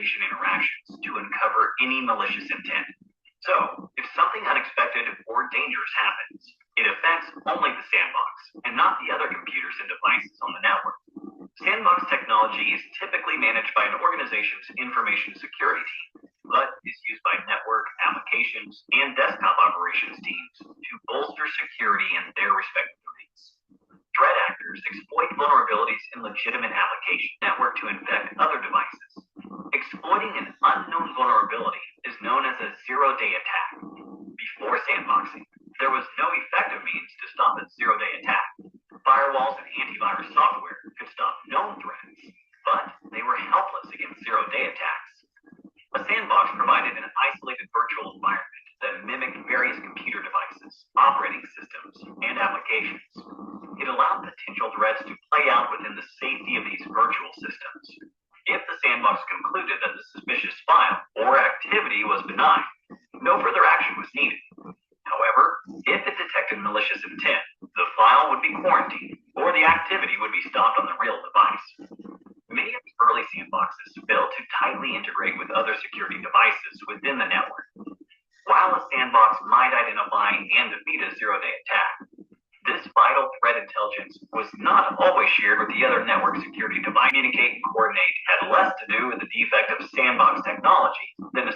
application interactions to uncover any malicious intent. So, if something unexpected or dangerous happens, it affects only the sandbox and not the other computers and devices on the network. Sandbox technology is typically managed by an organization's information security team, but is used by network, applications, and desktop operations teams to bolster security in their respective domains. Threat actors exploit vulnerabilities in legitimate application network to infect other devices. Exploiting an unknown vulnerability is known as a zero-day attack. Before sandboxing, there was no effective means to stop a zero-day attack. Firewalls and antivirus software could stop known threats, but they were helpless against zero-day attacks. A sandbox provided an isolated virtual environment that mimicked various computer devices, operating systems, and applications. It allowed potential threats to play out within the safety of these virtual systems. If the sandbox concluded that the suspicious file or activity was benign, no further action was needed. However, if it detected malicious intent, the file would be quarantined, or the activity would be stopped on the real device. Many of the early sandboxes failed to tightly integrate with other security devices within the network. While a sandbox might identify and defeat a zero-day attack, this vital threat intelligence was not always shared with the other network security devices. Communicate and coordinate had less to do with the defect of sandbox technology than a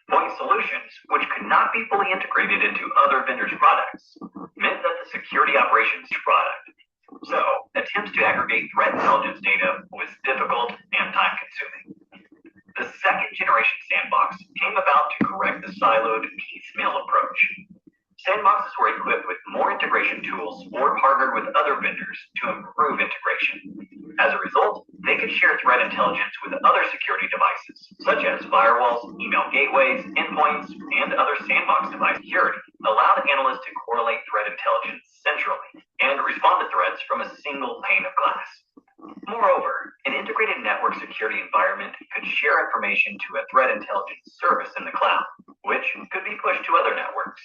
point solutions, which could not be fully integrated into other vendors' products, meant that the security operations product. So, attempts to aggregate threat intelligence data was difficult and time-consuming. The second generation sandbox came about to correct the siloed piecemeal approach. Sandboxes were equipped with more integration tools or partnered with other vendors to improve integration. As a result, they could share threat intelligence with other security devices, such as firewalls, email gateways, endpoints, and other sandbox device security, allowed analysts to correlate threat intelligence centrally and respond to threats from a single pane of glass. Moreover, an integrated network security environment could share information to a threat intelligence service in the cloud, which could be pushed to other networks.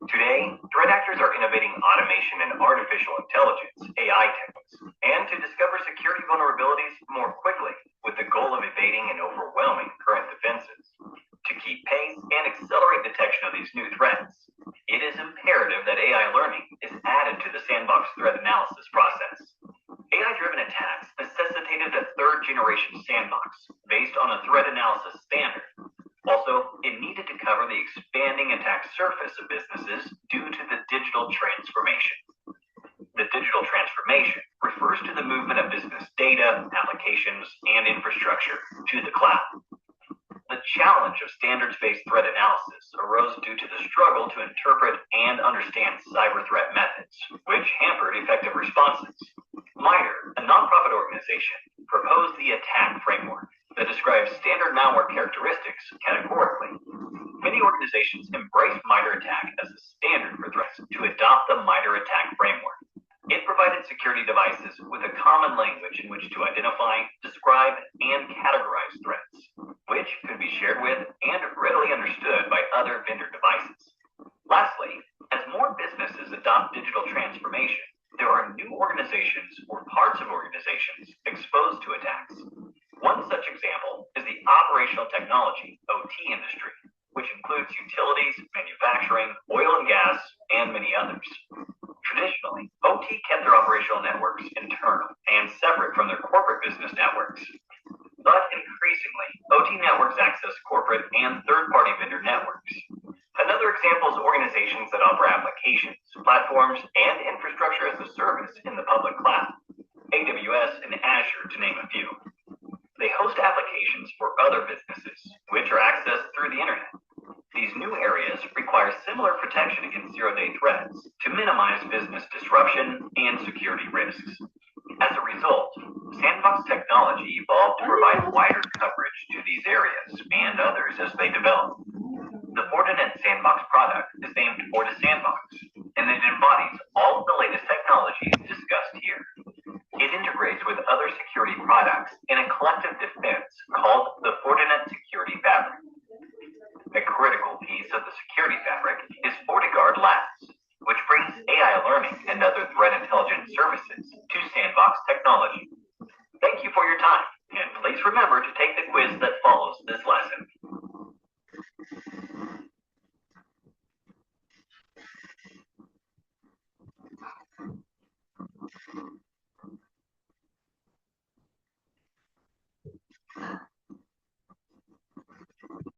Today, threat actors are innovating automation and artificial intelligence, AI techniques, and to discover security vulnerabilities more quickly with the goal of evading and overwhelming current defenses. To keep pace and accelerate detection of these new threats, it is imperative that AI learning is added to the sandbox threat analysis process. AI-driven attacks necessitated a third-generation sandbox based on a threat analysis standard. Also, it needed to cover the expanding attack surface of businesses due to the digital transformation. The digital transformation refers to the movement of business data, applications, and infrastructure to the cloud. The challenge of standards-based threat analysis arose due to the struggle to interpret and understand cyber threat methods, which hampered effective responses. MITRE, a nonprofit organization, proposed the attack framework that describes standard malware characteristics categorically. Many organizations embraced MITRE ATT&CK as a standard for threats to adopt the MITRE ATT&CK framework. It provided security devices with a common language in which to identify, describe, and categorize threats, which could be shared with and readily understood by other vendor devices. Lastly, as more businesses adopt digital transformation, there are new organizations or parts of organizations exposed to attacks. One such example is the operational technology, OT industry, which includes utilities, manufacturing, oil and gas, and many others. Traditionally, OT kept their operational networks internal and separate from their corporate business networks. But increasingly, OT networks access corporate and third-party vendor networks. Another example is organizations that offer applications, platforms, and infrastructure as a service in the public cloud, AWS and Azure to name a few. They host applications for other businesses, which are accessed through the internet. These new areas require similar protection against zero-day threats to minimize business disruption and security risks. As a result, sandbox technology evolved to provide wider coverage to these areas and others as they develop. The Fortinet Sandbox product is named Forti Sandbox, and it embodies all of the latest technologies discussed here. It integrates with other security products in a collective defense called the Fortinet Security Fabric. A critical piece of the security fabric is FortiGuard Labs, which brings AI learning and other